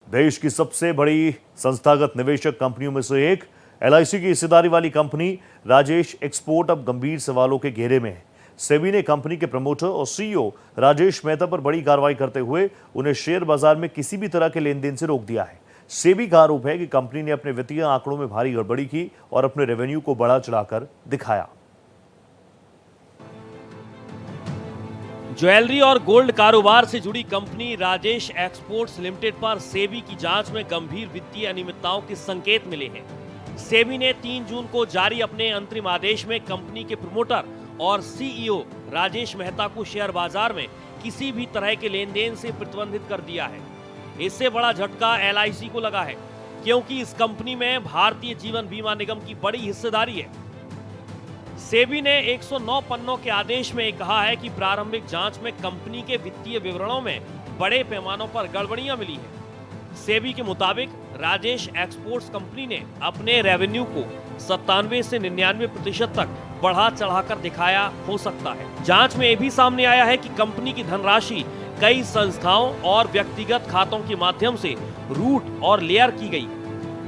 देश की सबसे बड़ी संस्थागत निवेशक कंपनियों में से एक एलआईसी की हिस्सेदारी वाली कंपनी राजेश एक्सपोर्ट अब गंभीर सवालों के घेरे में है। सेबी ने कंपनी के प्रमोटर और सीईओ राजेश मेहता पर बड़ी कार्रवाई करते हुए उन्हें शेयर बाजार में किसी भी तरह के लेन देन से रोक दिया है। सेबी का आरोप है कि कंपनी ने अपने वित्तीय आंकड़ों में भारी गड़बड़ी की और अपने रेवेन्यू को बढ़ा चढ़ाकर दिखाया। ज्वेलरी और गोल्ड कारोबार से जुड़ी कंपनी राजेश एक्सपोर्ट्स लिमिटेड पर सेबी की जांच में गंभीर वित्तीय अनियमितताओं के संकेत मिले हैं। सेबी ने 3 जून को जारी अपने अंतरिम आदेश में कंपनी के प्रमोटर और सीईओ राजेश मेहता को शेयर बाजार में किसी भी तरह के लेन देन से प्रतिबंधित कर दिया है। इससे बड़ा झटका एलआईसी को लगा है, क्योंकि इस कंपनी में भारतीय जीवन बीमा निगम की बड़ी हिस्सेदारी है। सेबी ने 109 पन्नों के आदेश में कहा है कि प्रारंभिक जांच में कंपनी के वित्तीय विवरणों में बड़े पैमानों पर गड़बड़ियां मिली हैं। सेबी के मुताबिक राजेश एक्सपोर्ट्स कंपनी ने अपने रेवेन्यू को 97 से 99% तक बढ़ा चढ़ाकर दिखाया हो सकता है। जांच में यह भी सामने आया है कि कंपनी की धनराशि कई संस्थाओं और व्यक्तिगत खातों के माध्यम से रूट और लेयर की गई,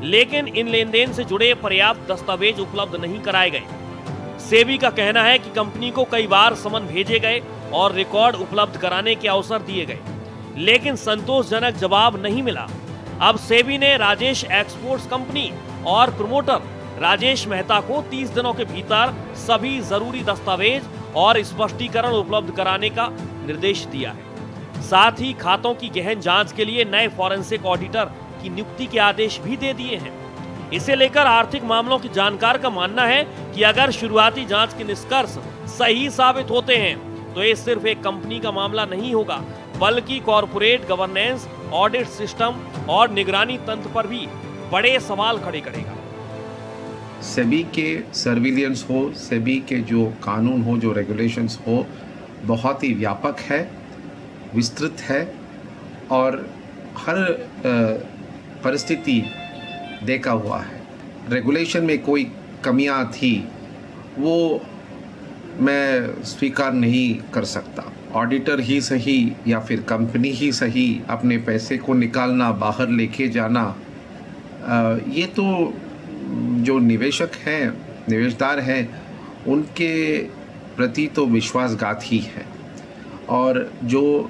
लेकिन इन लेन देन से जुड़े पर्याप्त दस्तावेज उपलब्ध नहीं कराए गए। सेबी का कहना है कि कंपनी को कई बार समन भेजे गए और रिकॉर्ड उपलब्ध कराने के अवसर दिए गए, लेकिन संतोषजनक जवाब नहीं मिला। अब सेबी ने राजेश एक्सपोर्ट्स कंपनी और प्रमोटर राजेश मेहता को 30 दिनों के भीतर सभी जरूरी दस्तावेज और स्पष्टीकरण उपलब्ध कराने का निर्देश दिया है। साथ ही खातों की गहन जांच के लिए नए फॉरेंसिक ऑडिटर की नियुक्ति के आदेश भी दे दिए हैं। इसे लेकर आर्थिक मामलों के जानकार का मानना है कि अगर शुरुआती जांच के निष्कर्ष सही साबित होते हैं तो ये सिर्फ एक कंपनी का मामला नहीं होगा, बल्कि कॉर्पोरेट गवर्नेंस, ऑडिट सिस्टम और निगरानी तंत्र पर भी बड़े सवाल खड़े करेगा। सेबी के सर्विलियंस हो, सेबी के जो कानून हो, जो रेगुलेशंस हो, बहुत ही व्यापक है, विस्तृत है और हर परिस्थिति देखा हुआ है। रेगुलेशन में कोई कमियां थी वो मैं स्वीकार नहीं कर सकता। ऑडिटर ही सही या फिर कंपनी ही सही, अपने पैसे को निकालना, बाहर लेके जाना, ये तो जो निवेशक हैं, निवेशदार हैं, उनके प्रति तो विश्वासघात ही है और जो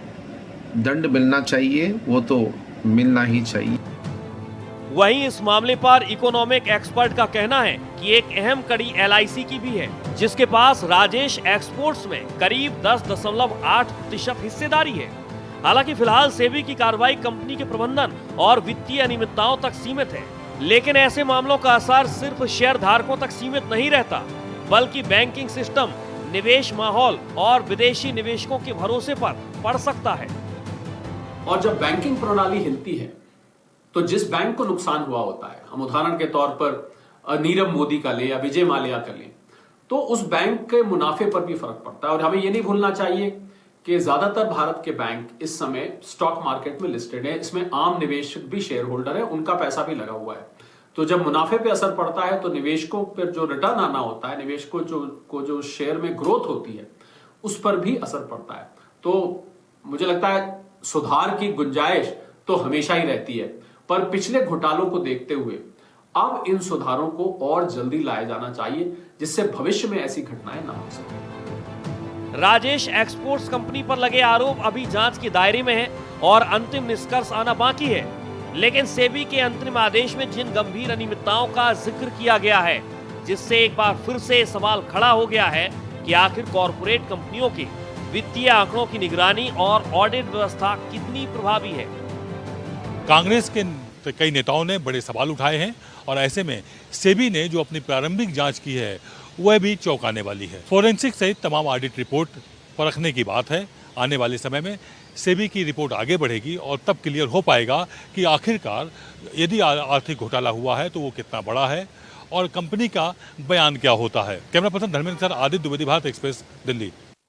दंड मिलना चाहिए वो तो मिलना ही चाहिए। वहीं इस मामले पर इकोनॉमिक एक्सपर्ट का कहना है कि एक अहम कड़ी एलआईसी की भी है, जिसके पास राजेश एक्सपोर्ट्स में करीब 10.8% हिस्सेदारी है। हालांकि फिलहाल सेबी की कार्रवाई कंपनी के प्रबंधन और वित्तीय अनियमितताओं तक सीमित है, लेकिन ऐसे मामलों का असर सिर्फ शेयर धारकों तक सीमित नहीं रहता, बल्कि बैंकिंग सिस्टम, निवेश माहौल और विदेशी निवेशकों के भरोसे पर पड़ सकता है। और जब बैंकिंग प्रणाली हिलती है तो जिस बैंक को नुकसान हुआ होता है, हम उदाहरण के तौर पर नीरव मोदी का ले या विजय माल्या का ले, तो उस बैंक के मुनाफे पर भी फर्क पड़ता है। और हमें यह नहीं भूलना चाहिए कि ज्यादातर भारत के बैंक इस समय स्टॉक मार्केट में लिस्टेड है, इसमें आम निवेशक भी शेयर होल्डर है, उनका पैसा भी लगा हुआ है। तो जब मुनाफे पे असर पड़ता है तो निवेशकों पर जो रिटर्न आना होता है, निवेशकों को जो शेयर में ग्रोथ होती है, उस पर भी असर पड़ता है। तो मुझे लगता है सुधार की गुंजाइश तो हमेशा ही रहती है, पर पिछले घोटालों को देखते हुए अब इन सुधारों को और जल्दी लाया जाना चाहिए, जिससे भविष्य में ऐसी घटनाएं ना हो सके। राजेश एक्सपोर्ट्स कंपनी पर लगे आरोप अभी जांच के दायरे में है और अंतिम निष्कर्ष आना बाकी है, लेकिन सेबी के अंतरिम आदेश में जिन गंभीर अनियमितताओं का जिक्र किया गया है, जिससे एक बार फिर से सवाल खड़ा हो गया है कि आखिर कॉर्पोरेट कंपनियों के वित्तीय आंकड़ों की निगरानी और ऑडिट व्यवस्था कितनी प्रभावी है। कांग्रेस के कई नेताओं ने बड़े सवाल उठाए हैं और ऐसे में सेबी ने जो अपनी प्रारंभिक जांच की है वह भी चौंकाने वाली है। फोरेंसिक सहित तमाम ऑडिट रिपोर्ट परखने की बात है। आने वाले समय में सेबी की रिपोर्ट आगे बढ़ेगी और तब क्लियर हो पाएगा कि आखिरकार यदि आर्थिक घोटाला हुआ है तो वो कितना बड़ा है और कंपनी का बयान क्या होता है। कैमरा पर्सन धर्मेंद्र के साथ आदित्य द्विवेदी, भारत एक्सप्रेस, दिल्ली।